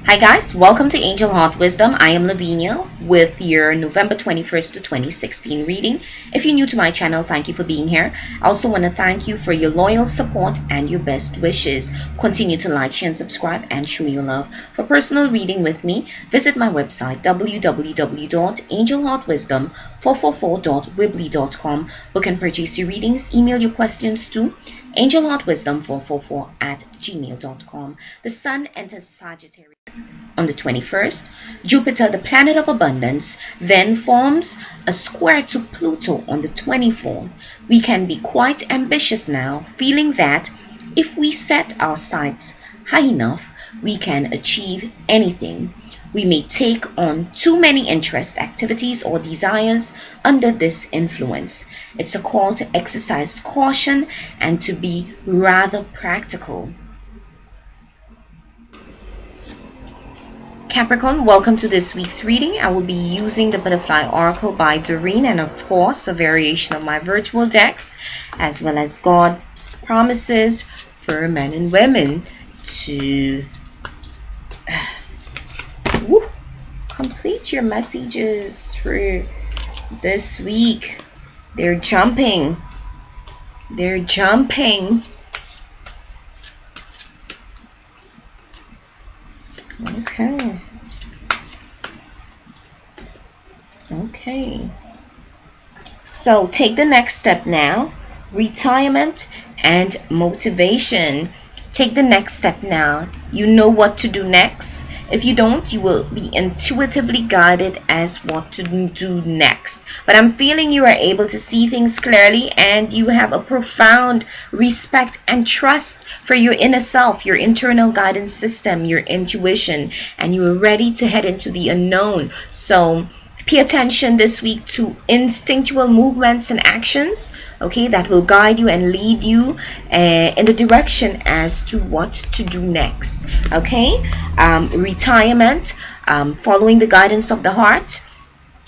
Hi guys, welcome to Angel Heart Wisdom. I am Lavinia with your November 21st to 2016 reading. If you're new to my channel, thank you for being here. I also want to thank you for your loyal support and your best wishes. Continue to like, share, and subscribe and show your love. For personal reading with me, visit my website www.angelheartwisdom444.weebly.com. Book and purchase your readings. Email your questions to angelheartwisdom444@gmail.com. The Sun enters Sagittarius on the 21st. Jupiter, the planet of abundance, then forms a square to Pluto on the 24th. We can be quite ambitious now, feeling that if we set our sights high enough, we can achieve anything. We may take on too many interests, activities, or desires under this influence. It's a call to exercise caution and to be rather practical. Capricorn, welcome to this week's reading. I will be using the Butterfly Oracle by Doreen and of course a variation of my virtual decks, as well as God's promises for men and women to complete your messages for this week. They're jumping. They're jumping. Okay. So take the next step now. Retirement and motivation. Take the next step now. You know what to do next. If you don't, you will be intuitively guided as what to do next. But I'm feeling you are able to see things clearly and you have a profound respect and trust for your inner self, your internal guidance system, your intuition, and you are ready to head into the unknown. So pay attention this week to instinctual movements and actions, okay, that will guide you and lead you in the direction as to what to do next, okay? Retirement, following the guidance of the heart,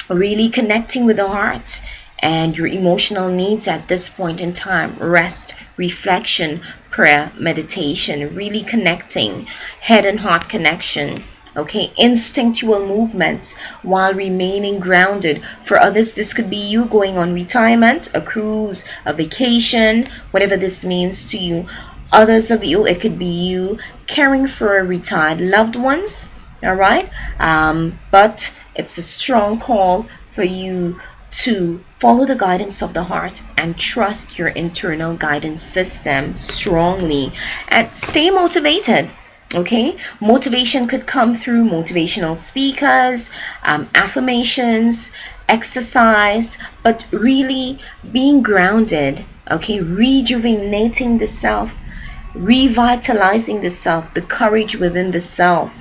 really connecting with the heart and your emotional needs at this point in time. Rest, reflection, prayer, meditation, really connecting, head and heart connection. Okay, instinctual movements while remaining grounded. For others, this could be you going on retirement, a cruise, a vacation, whatever this means to you. Others of you, it could be you caring for retired loved ones. All right, but it's a strong call for you to follow the guidance of the heart and trust your internal guidance system strongly and stay motivated. Okay, motivation could come through motivational speakers, affirmations, exercise, but really being grounded, okay, rejuvenating the self, revitalizing the self, the courage within the self,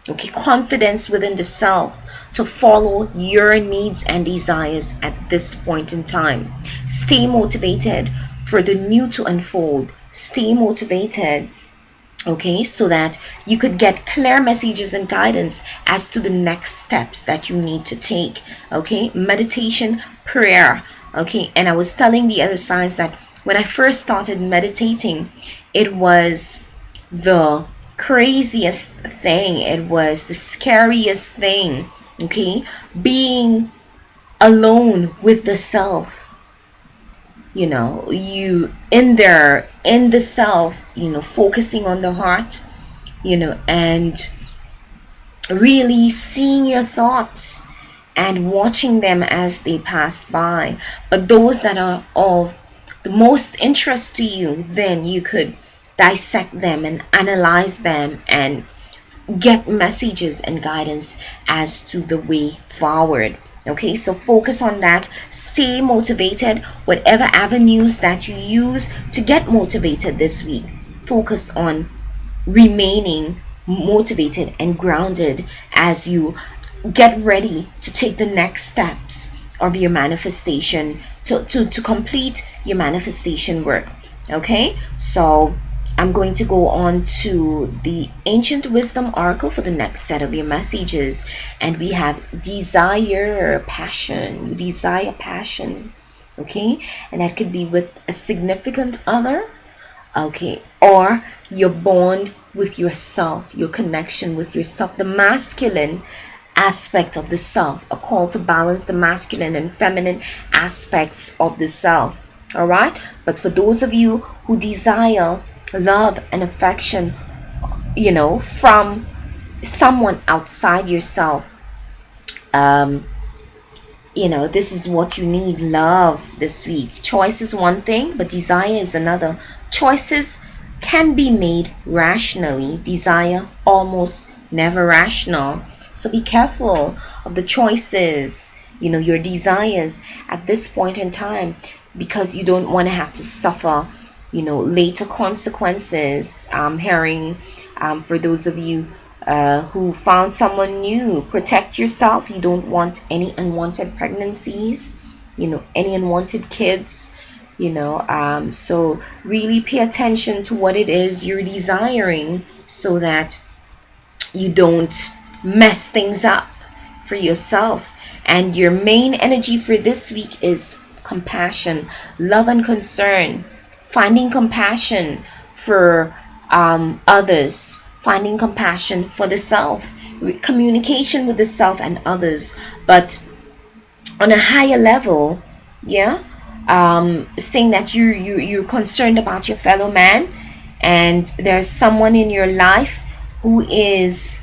okay, confidence within the self to follow your needs and desires at this point in time. Stay motivated for the new to unfold. Stay motivated, okay, so that you could get clear messages and guidance as to the next steps that you need to take. Okay, meditation, prayer. Okay, and I was telling the other signs that when I first started meditating, it was the craziest thing, it was the scariest thing. Okay, being alone with the self, you know, you in there in the self, you know, focusing on the heart, you know, and really seeing your thoughts and watching them as they pass by. But those that are of the most interest to you, then you could dissect them and analyze them and get messages and guidance as to the way forward. Okay, so focus on that. Stay motivated. Whatever avenues that you use to get motivated this week, focus on remaining motivated and grounded as you get ready to take the next steps of your manifestation, to complete your manifestation work. Okay, so I'm going to go on to the Ancient Wisdom Oracle for the next set of your messages. And we have desire, passion. You desire passion. Okay? And that could be with a significant other. Okay? Or you're born with yourself, your connection with yourself, the masculine aspect of the self, a call to balance the masculine and feminine aspects of the self. All right. But for those of you who desire love and affection, from someone outside yourself, this is what you need: love this week. Choice is one thing, but desire is another. Choices can be made rationally, desire almost never rational. So be careful of the choices, your desires at this point in time, because you don't want to have to suffer, later consequences. Hearing, for those of you who found someone new, protect yourself. You don't want any unwanted pregnancies, any unwanted kids, so really pay attention to what it is you're desiring, so that you don't mess things up for yourself. And your main energy for this week is compassion, love, and concern. Finding compassion for others, finding compassion for the self, communication with the self and others, but on a higher level. Yeah. Saying that you're concerned about your fellow man, and there's someone in your life who is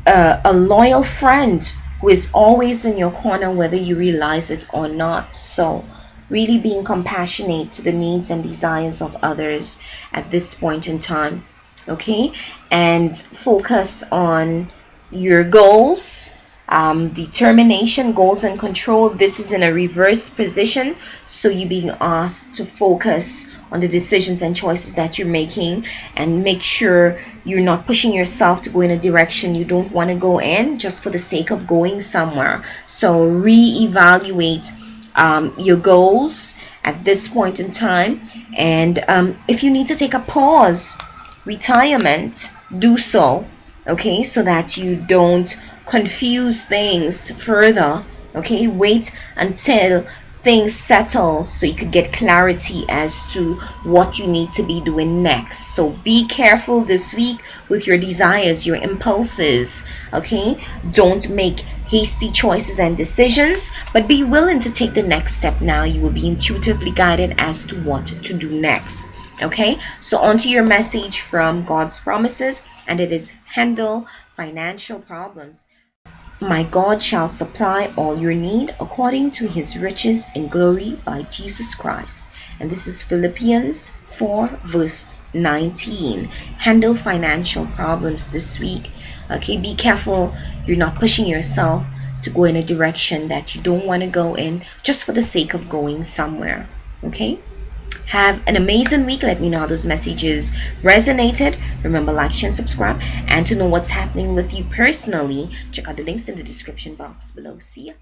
a loyal friend, who is always in your corner, whether you realize it or not. So really being compassionate to the needs and desires of others at this point in time. Okay. And focus on your goals, determination, goals, and control. This is in a reversed position, so you're being asked to focus on the decisions and choices that you're making, and make sure you're not pushing yourself to go in a direction you don't want to go in just for the sake of going somewhere. So reevaluate your goals at this point in time, and if you need to take a pause, retirement, do so. Okay, so that you don't confuse things further. Okay, wait until things settle so you could get clarity as to what you need to be doing next. So be careful this week with your desires, your impulses. Okay, don't make hasty choices and decisions, but be willing to take the next step now. You will be intuitively guided as to what to do next. Okay, so on to your message from God's promises, and it is: handle financial problems. My God shall supply all your need according to his riches in glory by Jesus Christ. And this is Philippians 4 verse 19. Handle financial problems this week. Okay, be careful you're not pushing yourself to go in a direction that you don't want to go in just for the sake of going somewhere. Okay? Have an amazing week. Let me know how those messages resonated. Remember, like, share, and subscribe. And to know what's happening with you personally, check out the links in the description box below. See ya.